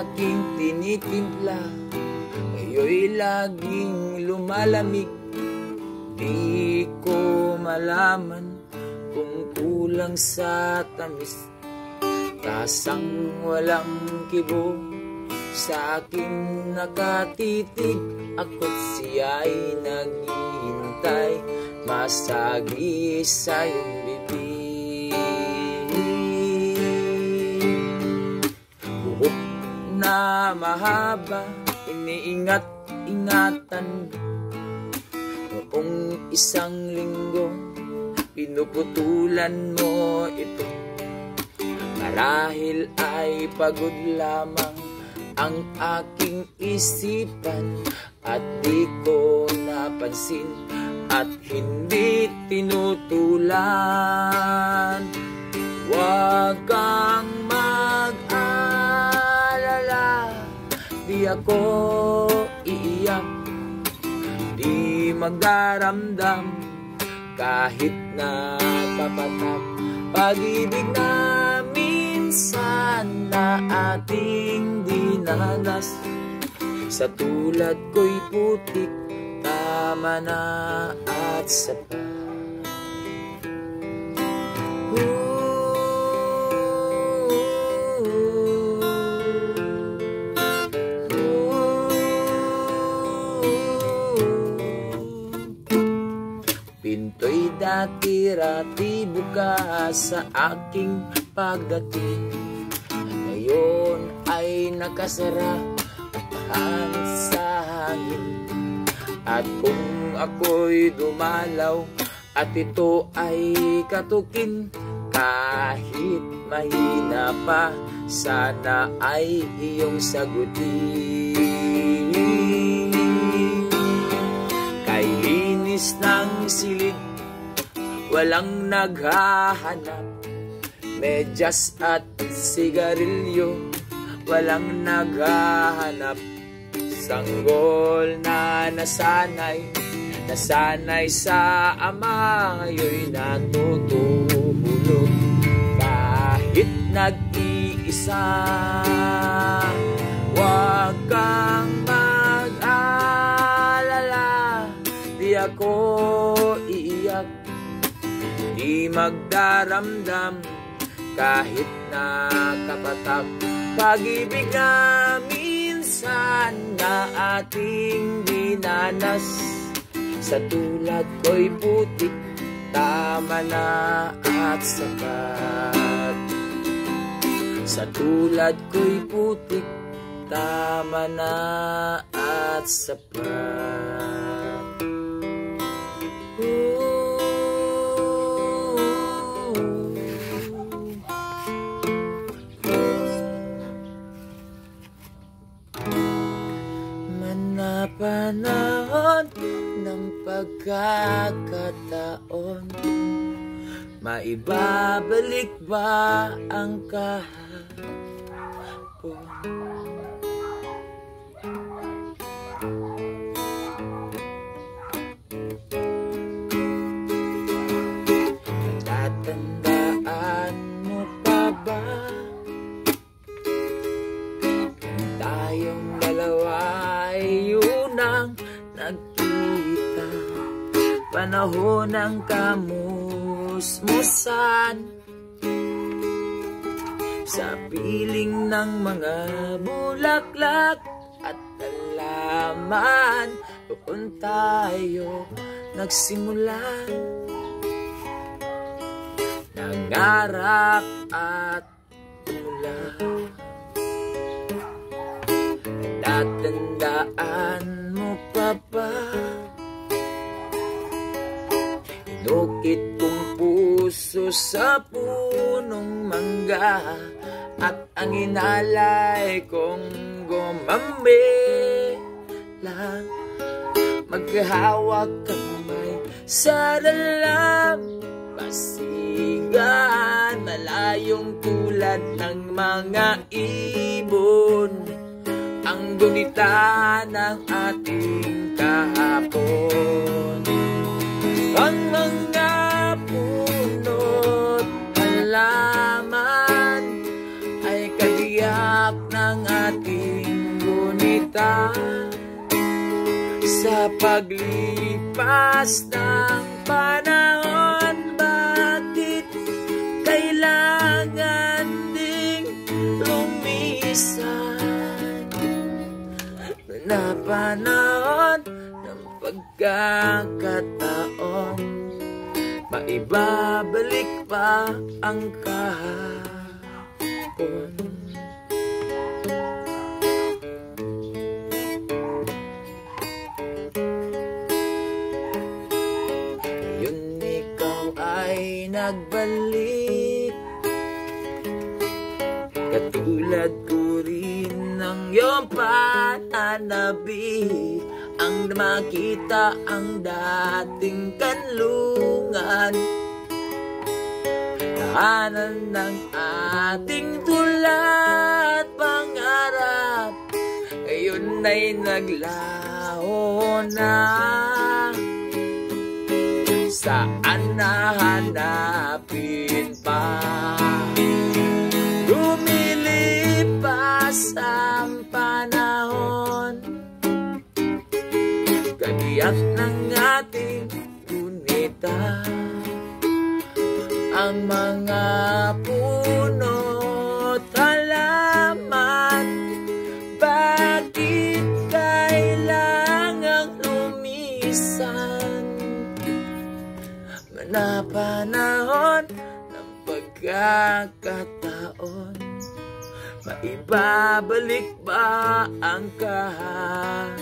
aking tinitimpla, ngayon'y laging lumalamig. Di ko malaman kung kulang sa tamis, tasang walang kibo sa aking nakatitig. Ako't siya'y naghihintay, masagi sa iyong bibig. Buhok na mahaba, iniingat-ingatan. Noong isang linggo, pinuputulan mo ito. Marahil ay pagod lamang ang aking isipan, at di ko napansin at hindi tinutulan. Huwag kang mag-alala, di ako iiyak, di magdaramdam kahit na papatak. Pag-ibig na minsan na ating dinanas, sa tulad ko'y putik, tama na at sapat. Pinto'y dati-rati bukas sa aking pagdating, ngayon ay nakasara sa hangin. At kung ako'y dumalaw at ito ay katukin, kahit mahina pa, sana ay iyong sagutin. Kay linis ng silid, walang naghahanap, medyas at sigarilyo, walang naghahanap. Sanggol na nasanay sa ama, ngayon'y natutulog kahit nag-iisa. Huwag kang mag-alala, di ako iiyak, di magdaramdam kahit na kapatak. Pag-ibig na minsan na ating dinanas, sa tulad ko'y putik, tama na at sapat. Sa tulad ko'y putik, tama na at sapat. Panahon ng pagkakataon, maibabalik ba ang kahapon? Natatandaan mo pa ba tayong dalawa ay unang nagkita, panahon ng kamusmusan, sa piling ng mga bulaklak at halaman, doon tayo nagsimula, nangarap at mula. Natatandaan mo pa ba? Inukit kong puso sa punong mangga, at ang inalay kong gumambela, maghahawak kamay sa dalampasigan, malayong tulad ng mga ibon, ang gunita ng ating kahapon. Ang mga puno't halaman ay kadiyak ng ating kita sa paglipas ng panahon. Bakit kailangan ding lumisan na panahon ng pagkakataon? Maibabalik pa ang kahapon. Yun ikaw ay nagbalik, katulad ko rin ng iyong pananabik, ang makita ang dating kanlungan, tahanan ng ating tula at pangarap, ngayon ay naglaho na. Saan nahanapin pa? Lumilipas ang panahon, kadiyak ng ating gunita, ang mga puno't halaman. Bakit kailangang lumisan na panahon ng pagkakataon? Maibabalik ba ang kahapon?